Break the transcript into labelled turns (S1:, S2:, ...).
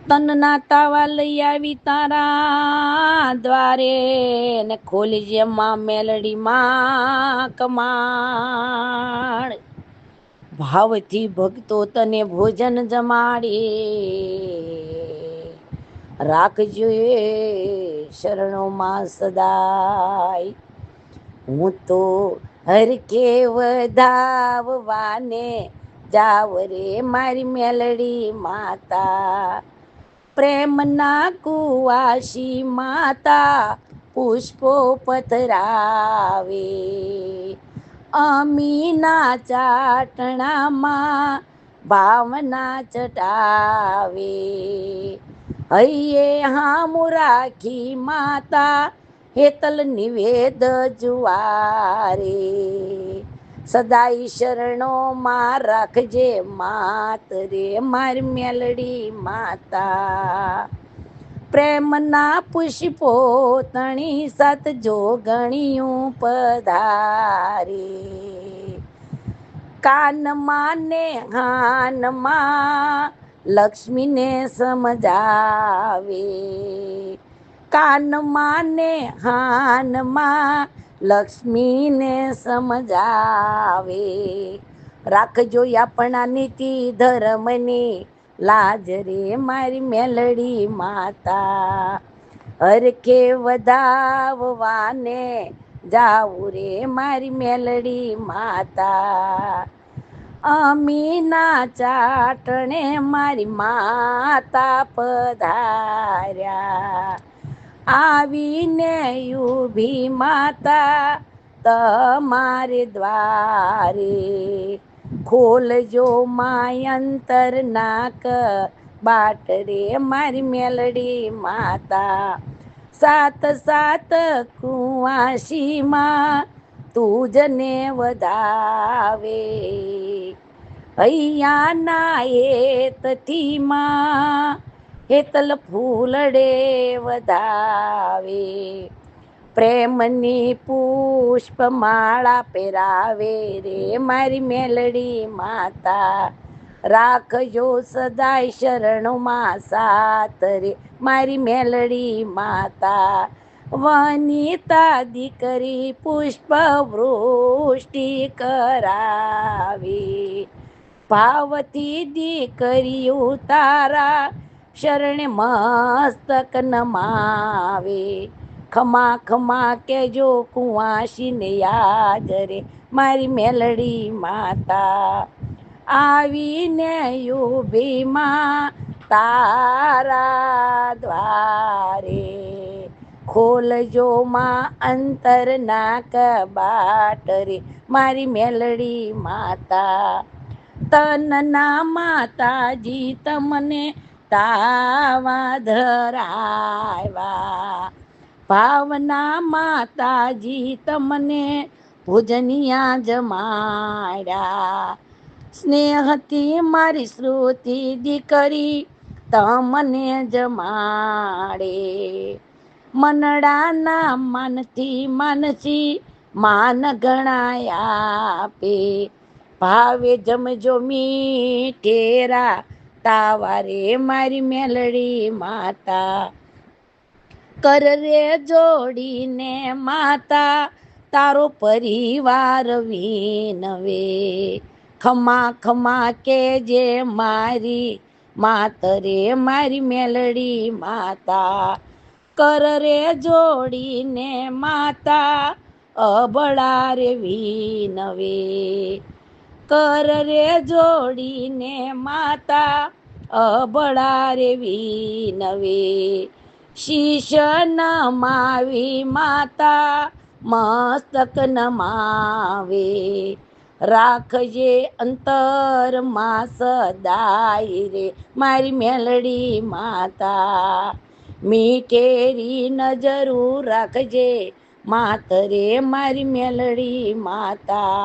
S1: તનના તાવા લઈ આવી તારા દ્વારે ને ખોલી જે માં મેલડી માં કમાડ. ભાવથી ભક્તો તને ભોજન જમાડે, રાખજો એ શરણોમાં સદાય. હું તો હર કે વધાવવાને જાવ રે મારી મેલડી માતા. પ્રેમના કુવાસી માતા પુષ્પો પથરાવે, અમીના ચાટણામાં ભાવના ચટાવે. હૈયે હામું રાખી માતા હેતલ નિવેદ જુવારે, સદાય શરણોમાં રાખજે માત રે મારી મેલડી માતા. પ્રેમના પુષ્પો તણી સત જોગણિયું પધારે, કાનમાં ને હાનમાં લક્ષ્મીને સમજાવે, કાનમાં ને હાનમાં લક્ષ્મીને સમજાવે. રાખજો આપણા નીતિ ધર્મની લાજ રે મારી મેલડી માતા. હરખે વધાવવાને જાવું રે મારી મેલડી માતા. અમીના ચાટણે મારી માતા પધાર્યા, આવીને ઊભી માતા તમારે દ્વારે. ખોલજો માય અંતર નાક બાટ રે મારી મેલડી માતા. સાત સાત કુવાસીમાં તુજને વધાવે, હૈયાના હેતથી માં હેતલ ફૂલડે વધાવે. પ્રેમની પુષ્પમાળા પહેરાવે રે મારી મેલડી માતા. રાખજો સદાય શરણોમાં સાત રે મારી મેલડી માતા. વનિતા દીકરી પુષ્પ વૃષ્ટિ કરાવી, ભાવથી દીકરીઓ તારા શરણે મસ્તક નમાવે. ખમા ખમા કેજો કુંવાસીને યાદ રે મારી મેલડી માતા. આવીને ઊભી માં તારા દ્વારે, ખોલજો માં અંતર નાક બાટ રે મારી મેલડી માતા. તનના માતાજી તમને તાવા ધરાવ્યા, ભાવના માતાજી તમને ભોજનિયા જમાડ્યા. સ્નેહથી મારી શ્રુતિ દીકરી તમને જમાડે, મનડાના માનથી માનસી માન ગણાય આપે. ભાવે જમજો મીઠેરા તાવારે મારી મેલડી માતા. કર રે જોડીને માતા તારો પરિવાર વિનવે, ખમા ખમા કે જે મારી માત રે મારી મેલડી માતા. કર રે જોડીને માતા અબળા રે વિનવે, કર રે જોડીને માતા અબળા રે વિનવે. શીશ નમાવી માતા મસ્તક નમાવે, રાખજે અંતર માં સદાય રે મારી મેલડી માતા. મીઠેરી નજરું રાખજે માત રે મારી મેલડી માતા.